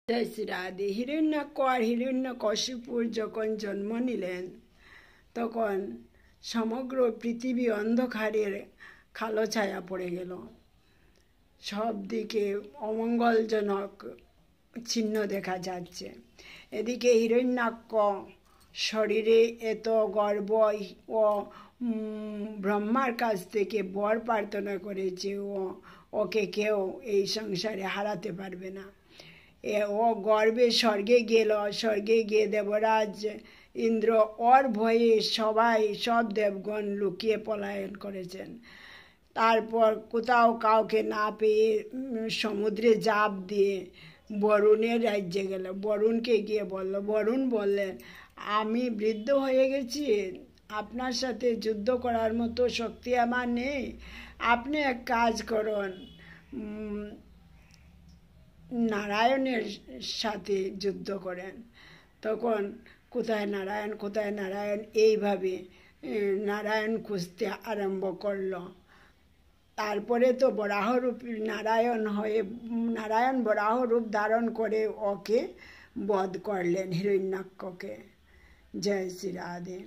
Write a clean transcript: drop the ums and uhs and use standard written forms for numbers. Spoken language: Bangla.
জয় শ্রী রাধে। হিরণ্যাক্ষ আর হিরণ্যকশিপুর যখন জন্ম নিলেন তখন সমগ্র পৃথিবী অন্ধকারের কালো ছায়া পড়ে গেল। সব দিকে অমঙ্গলজনক চিহ্ন দেখা যাচ্ছে। এদিকে হিরণ্যাক্ষ শরীরে এত গর্ব ও ব্রহ্মার কাছ থেকে বর প্রার্থনা করেছে ওকে কেউ এই সংসারে হারাতে পারবে না। ও গর্বে স্বর্গে গেল। স্বর্গে গিয়ে দেবরাজ ইন্দ্র ওর ভয়ে সব দেবগণ লুকিয়ে পলায়ন করেছেন। তারপর কোথাও কাউকে না পেয়ে সমুদ্রে ঝাঁপ দিয়ে বরুণের রাজ্যে গেল। বরুণকে গিয়ে বলল, বরুণ বললেন, আমি বৃদ্ধ হয়ে গেছি, আপনার সাথে যুদ্ধ করার মতো শক্তি আমার নেই। আপনি এক কাজ করুন, নারায়ণের সাথে যুদ্ধ করেন। তখন কোথায় নারায়ণ এইভাবে নারায়ণ খুঁজতে আরম্ভ করল। তারপরে তো বরাহরূপ নারায়ণ বরাহরূপ ধারণ করে ওকে বধ করলেন, হিরণ্যাক্ষকে। জয় শ্রী রাধে।